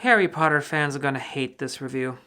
Harry Potter fans are gonna hate this review.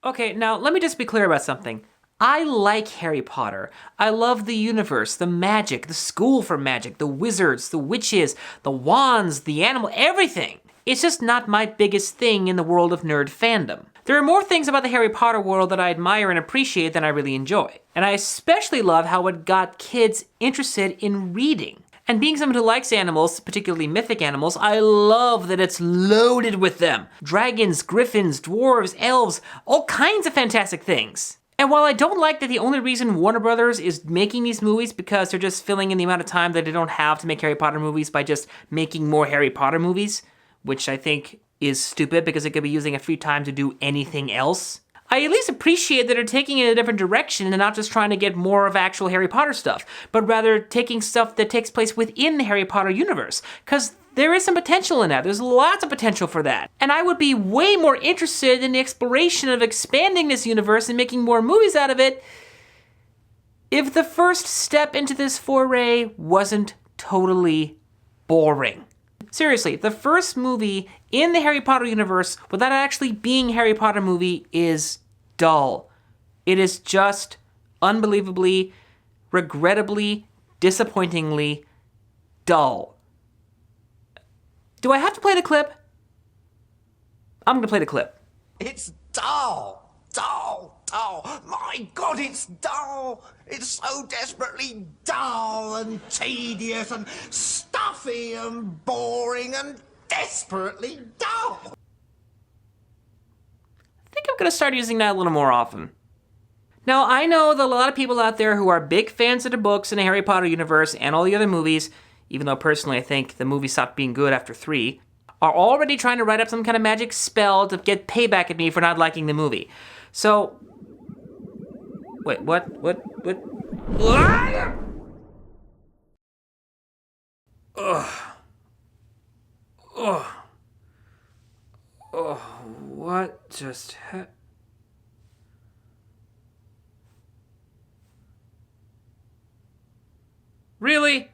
Okay, now let me just be clear about something. I like Harry Potter. I love the universe, the magic, the school for magic, the wizards, the witches, the wands, the animal, everything. It's just not my biggest thing in the world of nerd fandom. There are more things about the Harry Potter world that I admire and appreciate than I really enjoy. And I especially love how it got kids interested in reading. And being someone who likes animals, particularly mythic animals, I love that it's loaded with them. Dragons, griffins, dwarves, elves, all kinds of fantastic things. And while I don't like that the only reason Warner Brothers is making these movies because they're just filling in the amount of time that they don't have to make Harry Potter movies by just making more Harry Potter movies, which I think is stupid because it could be using a free time to do anything else, I at least appreciate that they're taking it in a different direction and not just trying to get more of actual Harry Potter stuff, but rather taking stuff that takes place within the Harry Potter universe, because there is some potential in that. There's lots of potential for that. And I would be way more interested in the exploration of expanding this universe and making more movies out of it if the first step into this foray wasn't totally boring. Seriously, the first movie in the Harry Potter universe without actually being a Harry Potter movie is dull. It is just unbelievably, regrettably, disappointingly dull. Do I have to play the clip? I'm gonna play the clip. It's dull, dull, dull. My God, it's dull. It's so desperately dull and tedious and stuffy and boring and desperately dull. I think I'm gonna start using that a little more often. Now, I know that a lot of people out there who are big fans of the books in the Harry Potter universe and all the other movies, even though personally I think the movie stopped being good after 3, are already trying to write up some kind of magic spell to get payback at me for not liking the movie. So, wait, what? What just happened? Really?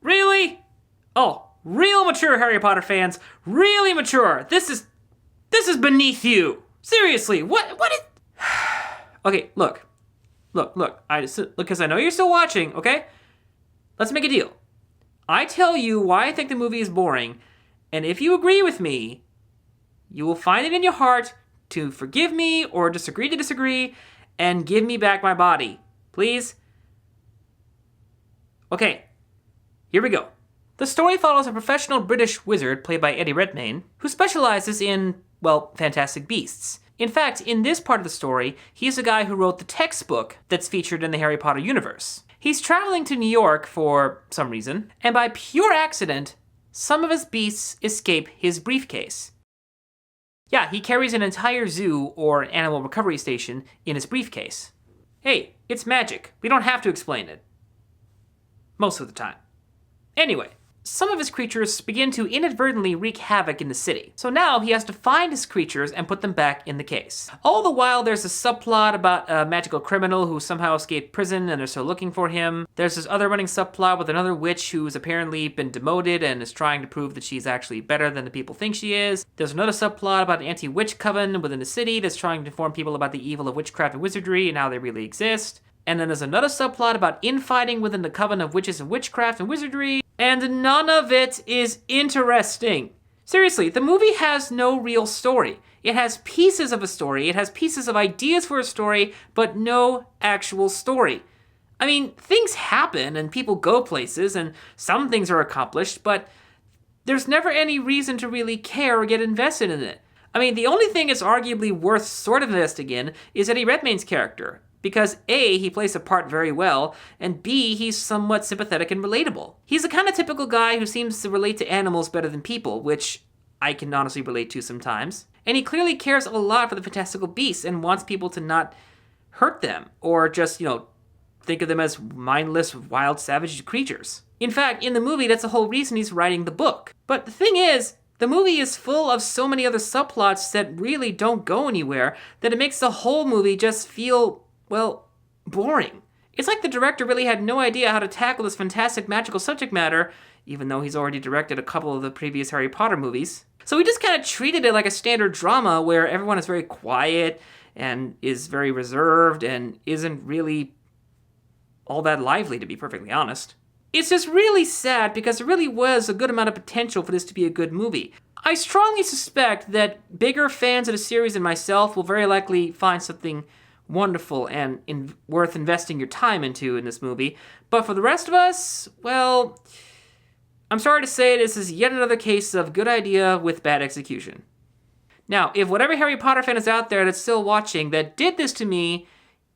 Really? Oh, real mature Harry Potter fans, really mature. This is beneath you. Seriously, what is... Okay, look, because I know you're still watching, okay? Let's make a deal. I tell you why I think the movie is boring, and if you agree with me, you will find it in your heart to forgive me or disagree to disagree and give me back my body. Please? Okay, here we go. The story follows a professional British wizard played by Eddie Redmayne who specializes in, well, fantastic beasts. In fact, in this part of the story, he's the guy who wrote the textbook that's featured in the Harry Potter universe. He's traveling to New York for some reason, and by pure accident, some of his beasts escape his briefcase. Yeah, he carries an entire zoo or animal recovery station in his briefcase. Hey, it's magic. We don't have to explain it. Most of the time. Anyway, some of his creatures begin to inadvertently wreak havoc in the city. So now he has to find his creatures and put them back in the case. All the while there's a subplot about a magical criminal who somehow escaped prison and they're still looking for him. There's this other running subplot with another witch who's apparently been demoted and is trying to prove that she's actually better than the people think she is. There's another subplot about an anti-witch coven within the city that's trying to inform people about the evil of witchcraft and wizardry and how they really exist. And then there's another subplot about infighting within the coven of witches and witchcraft and wizardry, and none of it is interesting. Seriously, the movie has no real story. It has pieces of a story, it has pieces of ideas for a story, but no actual story. I mean, things happen and people go places and some things are accomplished, but there's never any reason to really care or get invested in it. I mean, the only thing it's arguably worth sort of investing in is Eddie Redmayne's character. Because A, he plays the part very well, and B, he's somewhat sympathetic and relatable. He's the kind of typical guy who seems to relate to animals better than people, which I can honestly relate to sometimes. And he clearly cares a lot for the fantastical beasts and wants people to not hurt them, or just, think of them as mindless, wild, savage creatures. In fact, in the movie, that's the whole reason he's writing the book. But the thing is, The movie is full of so many other subplots that really don't go anywhere that it makes the whole movie just feel, well, boring. It's like the director really had no idea how to tackle this fantastic magical subject matter, even though he's already directed a couple of the previous Harry Potter movies. So he just kind of treated it like a standard drama where everyone is very quiet and is very reserved and isn't really all that lively, to be perfectly honest. It's just really sad because there really was a good amount of potential for this to be a good movie. I strongly suspect that bigger fans of the series than myself will very likely find something wonderful and worth investing your time into in this movie. But for the rest of us, well, I'm sorry to say this is yet another case of good idea with bad execution. Now, if whatever Harry Potter fan is out there that's still watching that did this to me,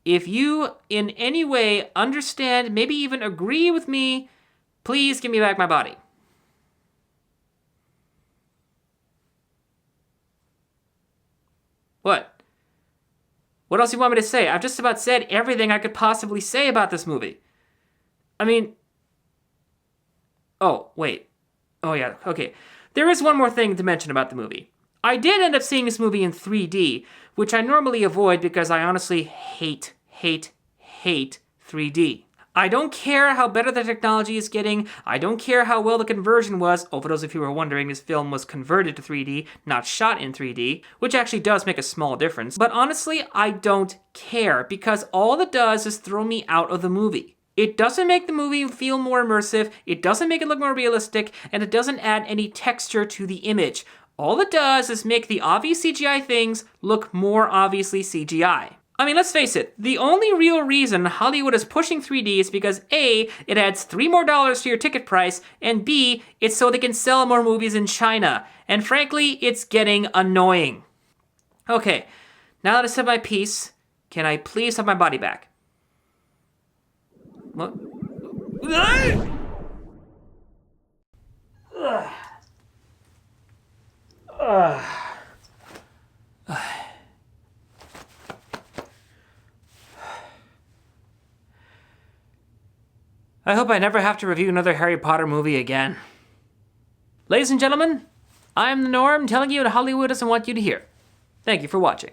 if you in any way understand, maybe even agree with me, please give me back my body. What? What else do you want me to say? I've just about said everything I could possibly say about this movie. I mean... Oh, wait. Oh, yeah, okay. There is one more thing to mention about the movie. I did end up seeing this movie in 3D, which I normally avoid because I honestly hate 3D. I don't care how better the technology is getting. I don't care how well the conversion was. Oh, for those of you who are wondering, this film was converted to 3D, not shot in 3D, which actually does make a small difference. But honestly, I don't care because all it does is throw me out of the movie. It doesn't make the movie feel more immersive, it doesn't make it look more realistic, and it doesn't add any texture to the image. All it does is make the obvious CGI things look more obviously CGI. I mean, let's face it, the only real reason Hollywood is pushing 3D is because A, it adds $3 more to your ticket price, and B, it's so they can sell more movies in China. And frankly, it's getting annoying. Okay, now that I said my piece, can I please have my body back? What? I hope I never have to review another Harry Potter movie again. Ladies and gentlemen, I'm the Norm telling you what Hollywood doesn't want you to hear. Thank you for watching.